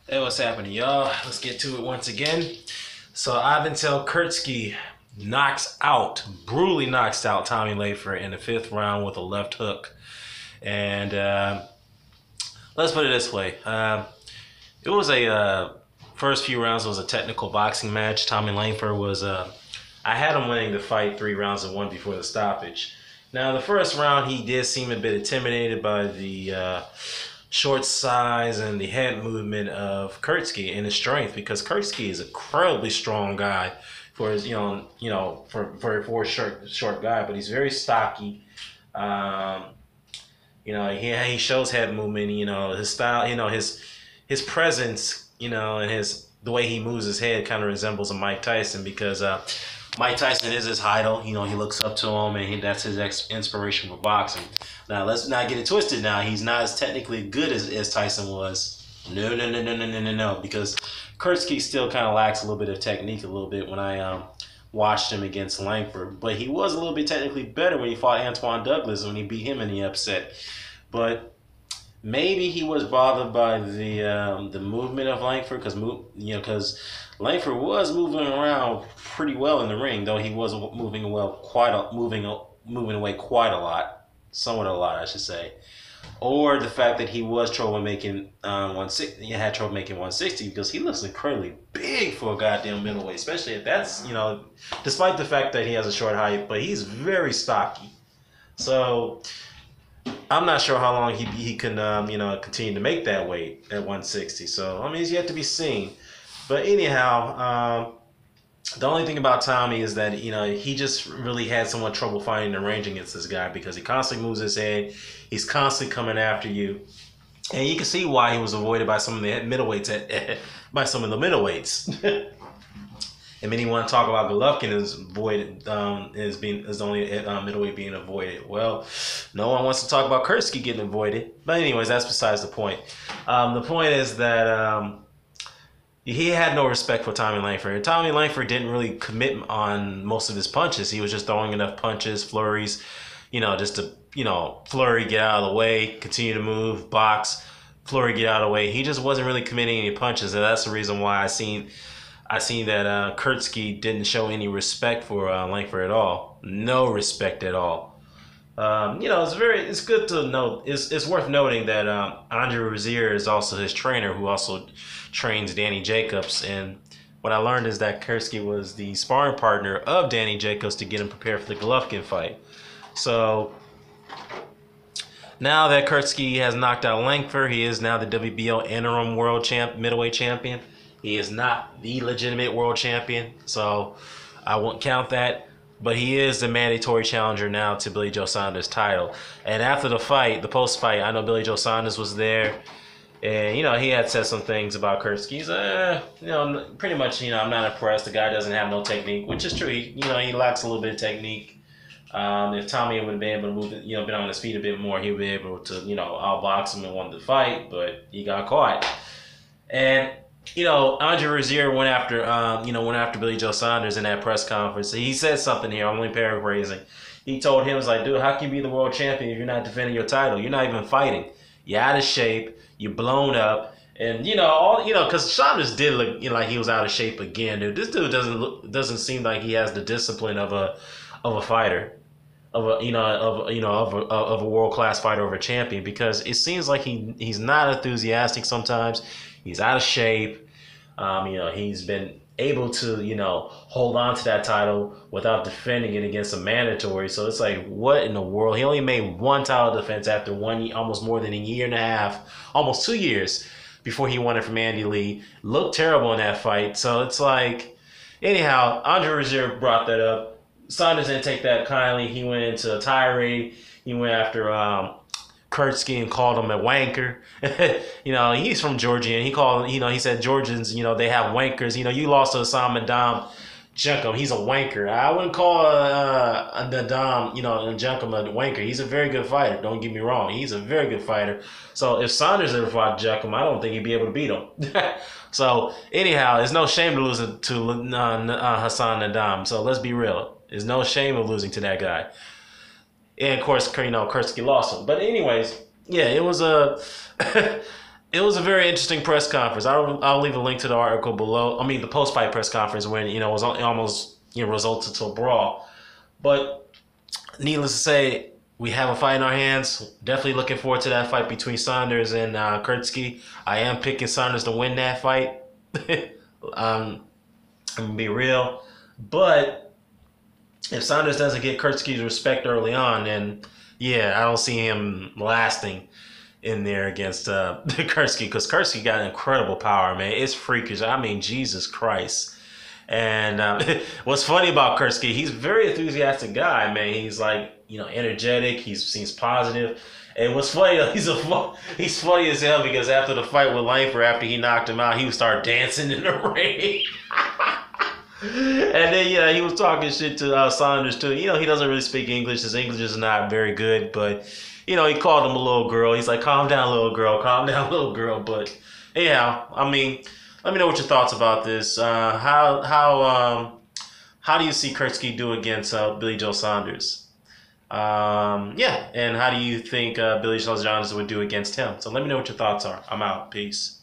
Hey, what's happening, y'all? Let's get to it once again. So, Avtandil Khurtzidse brutally knocks out Tommy Langford in the fifth round with a left hook. And let's put it this way: it was a first few rounds was a technical boxing match. Tommy Langford was I had him winning the fight 3 rounds-1 before the stoppage. Now, the first round, he did seem a bit intimidated by the short size and the head movement of Khurtzidse and his strength, because Khurtzidse is an incredibly strong guy for his, for a short guy, but he's very stocky. Um, he shows head movement. His style. His presence. And his the way he moves his head kind of resembles a Mike Tyson, because Mike Tyson is his idol. He looks up to him, and that's his inspiration for boxing. Now, let's not get it twisted. Now, he's not as technically good as Tyson was. No, no, no, no, no, no, no, no. Because Khurtzidse still kind of lacks a little bit of technique, a little bit when I watched him against Langford. But he was a little bit technically better when he fought Antoine Douglas, when he beat him in the upset. But maybe he was bothered by the movement of Langford, because Langford was moving around pretty well in the ring, though he was moving away quite a lot, somewhat a lot, I should say. Or the fact that he was trouble making 160, he had trouble making 160, because he looks incredibly big for a goddamn middleweight, especially if that's despite the fact that he has a short height, but he's very stocky. So I'm not sure how long he can continue to make that weight at 160. So he's yet to be seen. But anyhow, the only thing about Tommy is that he just really had somewhat trouble finding the range against this guy, because he constantly moves his head. He's constantly coming after you, and you can see why he was avoided by some of the middleweights by some of the middleweights. And many want to talk about Golovkin is avoided, is only middleweight being avoided. Well, no one wants to talk about Khurtzidse getting avoided. But anyways, that's besides the point. The point is that he had no respect for Tommy Langford. And Tommy Langford didn't really commit on most of his punches. He was just throwing enough punches, flurries, just to flurry, get out of the way, continue to move, box, flurry, get out of the way. He just wasn't really committing any punches, and that's the reason why I seen that Khurtzidse didn't show any respect for Langford at all. No respect at all. It's good to note. It's worth noting that Andre Rozier is also his trainer, who also trains Danny Jacobs. And what I learned is that Khurtzidse was the sparring partner of Danny Jacobs to get him prepared for the Golovkin fight. So now that Khurtzidse has knocked out Langford, he is now the WBO interim middleweight champion. He is not the legitimate world champion, so I won't count that. But he is the mandatory challenger now to Billy Joe Saunders' title. And after the fight, the post-fight, I know Billy Joe Saunders was there, and he had said some things about Khurtzidse. Pretty much, I'm not impressed. The guy doesn't have no technique, which is true. He lacks a little bit of technique. If Tommy would have been able to move, been on his feet a bit more, he would be able to, outbox him and won the fight. But he got caught. And Andre Rozier went after Billy Joe Saunders in that press conference. He said something here. I'm only paraphrasing. He told him, like, dude, how can you be the world champion if you're not defending your title? You're not even fighting. You're out of shape. You're blown up. And because Saunders did look like he was out of shape again, dude. This dude doesn't seem like he has the discipline of a fighter, of a world class fighter, of a champion, because it seems like he's not enthusiastic sometimes. He's out of shape. He's been able to, hold on to that title without defending it against a mandatory. So it's like, what in the world? He only made one title defense after almost more than a year and a half, almost 2 years before he won it from Andy Lee. Looked terrible in that fight. So it's like, anyhow, Andre Rozier brought that up. Saunders didn't take that kindly. He went into a tirade. He went after Khurtzidse and called him a wanker. He's from Georgia, and he said Georgians, they have wankers. You lost to Nadam Junkum. He's a wanker. I wouldn't call Nadam, Junkum a wanker. He's a very good fighter. Don't get me wrong. He's a very good fighter. So if Saunders ever fought Junkum, I don't think he'd be able to beat him. So anyhow, it's no shame to lose to Hassan Nadam. So let's be real. There's no shame of losing to that guy. And of course, Khurtzidse lost him. But anyways, yeah, it was a It was a very interesting press conference. I'll leave a link to the article below. I mean, the post fight press conference when it was almost resulted to a brawl. But needless to say, we have a fight in our hands. Definitely looking forward to that fight between Saunders and Khurtzidse. I am picking Saunders to win that fight. I'm gonna be real, but if Saunders doesn't get Khurtzidse's respect early on, then yeah, I don't see him lasting in there against Khurtzidse, because Khurtzidse got incredible power, man. It's freakish. I mean, Jesus Christ. And what's funny about Khurtzidse, he's a very enthusiastic guy, man. He's like, energetic. He seems positive. And what's funny, he's funny as hell, because after the fight with Langford, after he knocked him out, he would start dancing in the ring. And then, he was talking shit to Saunders, too. He doesn't really speak English. His English is not very good, but, he called him a little girl. He's like, calm down, little girl. Calm down, little girl. But, yeah, I mean, let me know what your thoughts about this. How do you see Khurtzidse do against Billy Joe Saunders? Yeah, and how do you think Billy Joe Saunders would do against him? So let me know what your thoughts are. I'm out. Peace.